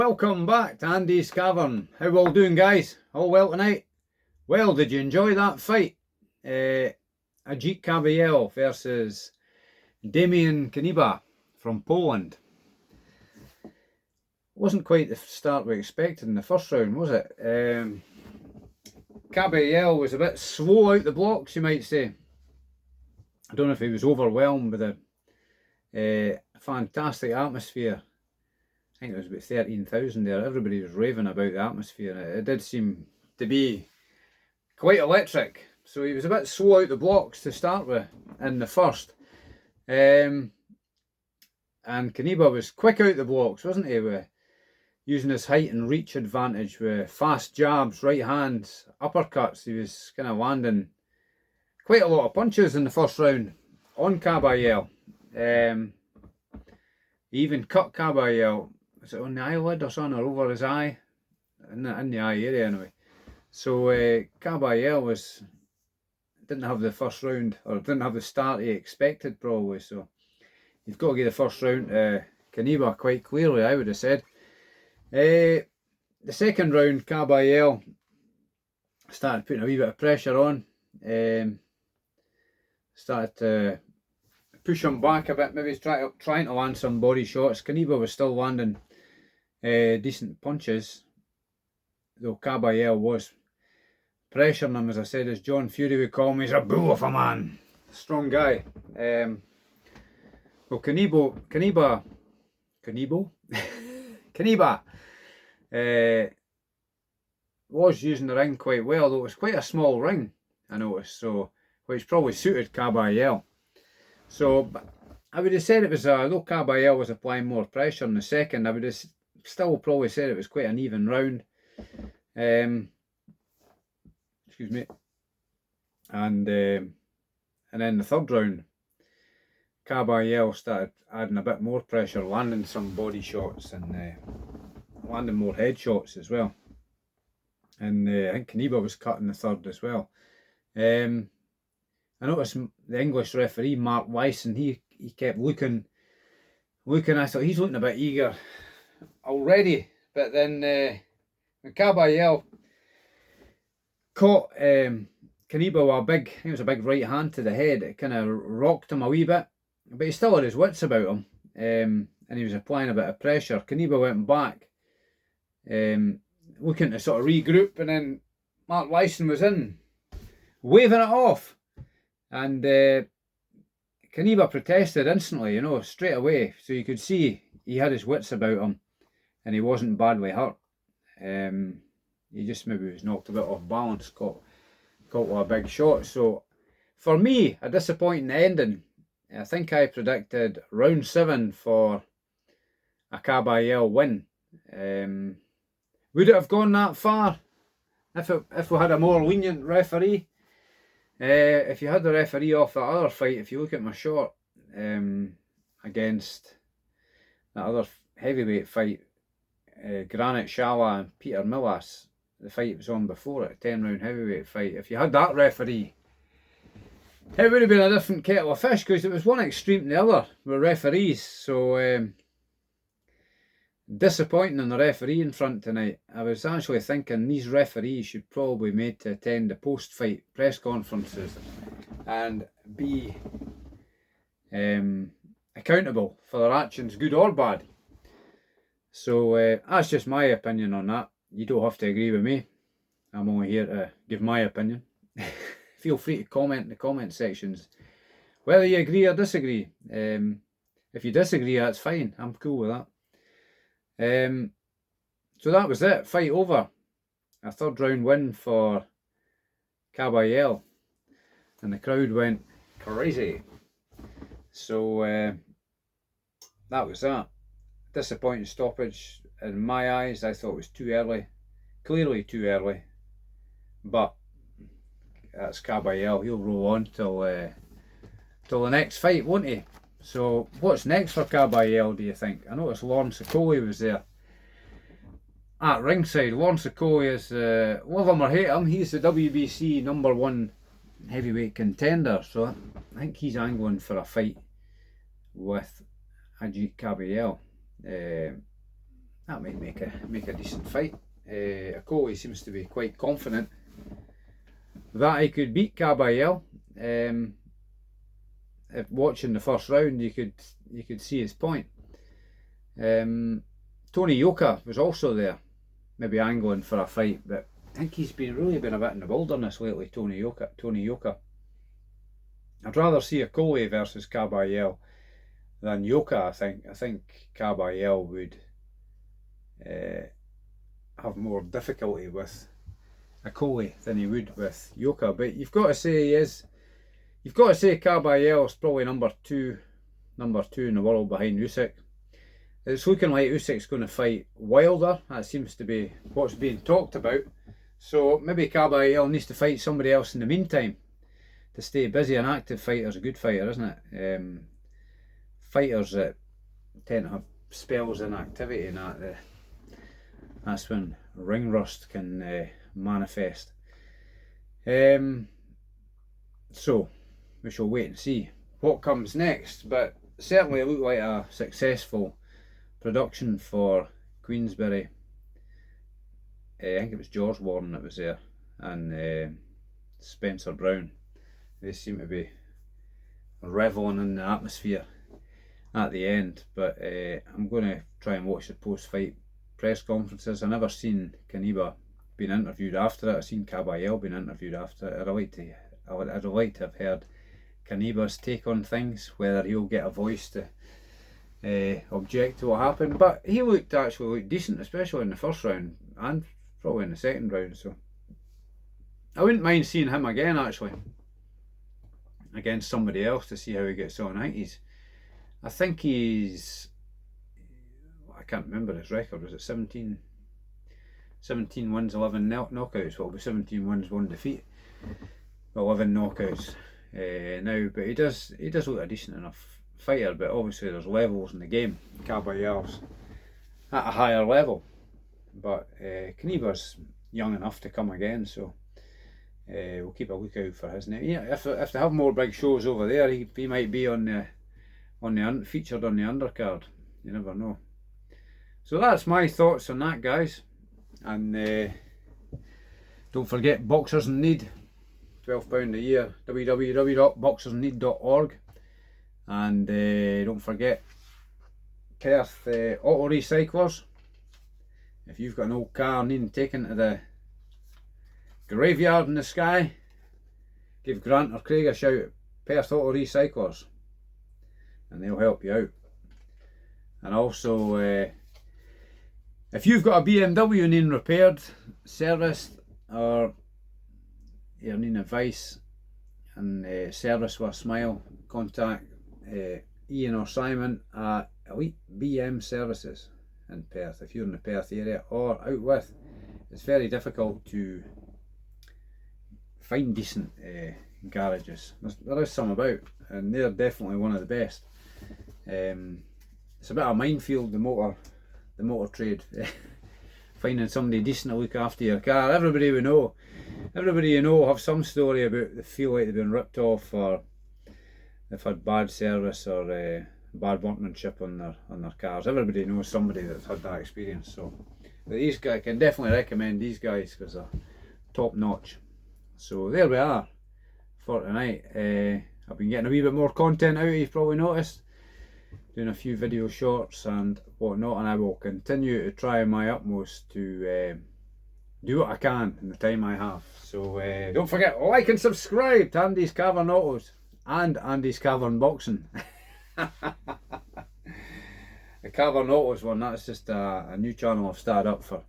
Welcome back to Andy's Cavern. How all doing, guys? All well tonight? Well, did you enjoy that fight? Agit Kabayel versus Damian Knyba from Poland. Wasn't quite the start we expected in the first round, was it? Kabayel was a bit slow out the blocks, you might say. I don't know if he was overwhelmed with a fantastic atmosphere. I think it was about 13,000 there. Everybody was raving about the atmosphere. It did seem to be quite electric. So he was a bit slow out the blocks to start with in the first. And Knyba was quick out the blocks, wasn't he? With using his height and reach advantage with fast jabs, right hands, uppercuts. He was kind of landing quite a lot of punches in the first round on Kabayel. He even cut Kabayel. Was it on the eyelid or something, or over his eye? In the eye area anyway. So Kabayel didn't have the first round, or didn't have the start he expected probably. So you've got to give the first round to Knyba quite clearly, I would have said. The second round, Kabayel started putting a wee bit of pressure on. Started to push him back a bit, maybe trying to land some body shots. Knyba was still landing decent punches, though Kabayel was pressuring him, as I said, as John Fury would call him. He's a bull of a man, strong guy. Well, Knyba was using the ring quite well, though it was quite a small ring, I noticed, so which probably suited Kabayel. So I would have said it was, though Kabayel was applying more pressure in the second, I would have still probably said it was quite an even round. Excuse me. And then the third round, Kabayel started adding a bit more pressure, landing some body shots and landing more head shots as well. And I think Knyba was cut in the third as well. I noticed the English referee, Mark Wyson, he kept looking. I thought he's looking a bit eager already. But then when Kabayel caught Knyba with I think it was a big right hand to the head, it kind of rocked him a wee bit. But he still had his wits about him. And he was applying a bit of pressure. Knyba went back, looking to sort of regroup, and then Mark Wyson was in, waving it off. And Knyba protested instantly, straight away. So you could see he had his wits about him and he wasn't badly hurt. He just maybe was knocked a bit off balance, caught with a big shot. So for me, a disappointing ending. I think I predicted round 7 for a Kabayel win. Would it have gone that far if we had a more lenient referee? If you had the referee off that other fight, if you look at my shot against that other heavyweight fight, Granit Xhaka and Peter Millas, the fight was on before it, a 10-round heavyweight fight. If you had that referee, it would have been a different kettle of fish, because it was one extreme to the other with referees. So disappointing on the referee front tonight. I was actually thinking these referees should probably be made to attend the post-fight press conferences and be accountable for their actions, good or bad. So that's just my opinion on that. You don't have to agree with me. I'm only here to give my opinion. Feel free to comment in the comment sections whether you agree or disagree. If you disagree, that's fine. I'm cool with that. So that was it. Fight over. A third round win for Kabayel. And the crowd went crazy. So that was that. Disappointing stoppage in my eyes. I thought it was too early. Clearly too early. But that's Kabayel. He'll roll on till the next fight, won't he? So what's next for Kabayel, do you think? I noticed Lawrence Okolie was there at ringside. Lawrence Okolie is, love him or hate him, he's the WBC #1 heavyweight contender. So I think he's angling for a fight with Agit Kabayel. that might make a decent fight. Okoye seems to be quite confident that he could beat Kabayel. If watching the first round, you could see his point. Tony Yoka was also there, maybe angling for a fight, but I think he's really been a bit in the wilderness lately. Tony Yoka. I'd rather see Okoye versus Kabayel than Yoka. I think Kabayel would have more difficulty with Okoye than he would with Yoka. But you've got to say Kabayel's probably number two in the world behind Usyk. It's looking like Usyk's going to fight Wilder. That seems to be what's being talked about. So maybe Kabayel needs to fight somebody else in the meantime to stay busy. An active fighter's a good fighter, isn't it? Fighters that tend to have spells in activity and that's when ring rust can manifest. So we shall wait and see what comes next, but certainly it looked like a successful production for Queensberry. I think it was George Warren that was there, and Spencer Brown. They seem to be reveling in the atmosphere at the end. But I'm going to try and watch the post-fight press conferences. I've never seen Knyba being interviewed after it. I've seen Kabayel being interviewed after it. I'd like to have heard Kanyba's take on things, whether he'll get a voice to object to what happened. But he actually looked decent, especially in the first round and probably in the second round. So I wouldn't mind seeing him again, actually, against somebody else, to see how he gets on. I think he's I can't remember his record. Was it 17 wins, 11 knockouts? Well, it'll be 17 wins, 1 defeat, 11 knockouts now. But he does look a decent enough fighter. But obviously there's levels in the game. Kabayel's at a higher level, but Knyba's young enough to come again. So we'll keep a lookout for his name. Yeah, if they have more big shows over there, he might be featured on the undercard. You never know. So that's my thoughts on that, guys. And don't forget, Boxers in Need, £12 a year, www.boxersinneed.org. And don't forget, Perth Auto Recyclers. If you've got an old car needing taken to the graveyard in the sky, give Grant or Craig a shout at Perth Auto Recyclers and they'll help you out. And also, if you've got a BMW needing repaired, serviced, or you're needing advice and service with a smile, contact Ian or Simon at Elite BM Services in Perth. If you're in the Perth area or out with, it's very difficult to find decent garages. There is some about, and they're definitely one of the best. It's a bit of a minefield, the motor trade. Finding somebody decent to look after your car. Everybody you know have some story about they feel like they've been ripped off, or they've had bad service or bad workmanship on their cars. Everybody knows somebody that's had that experience. So these guys, can definitely recommend these guys because they're top notch. So there we are for tonight. I've been getting a wee bit more content out, you've probably noticed, doing a few video shorts and whatnot, and I will continue to try my utmost to do what I can in the time I have. So don't forget, like and subscribe to Andy's Cavern Autos and Andy's Cavern Boxing. The Cavern Autos one, that's just a new channel I've started up for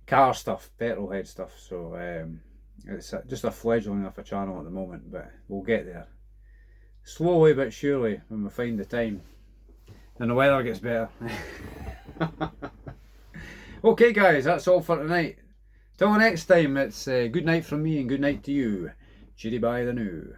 car stuff, petrol head stuff. So it's just a fledgling of a channel at the moment, but we'll get there slowly but surely when we find the time and the weather gets better. Okay guys, that's all for tonight. Till next time, it's good night from me and good night to you. Cheery bye the new.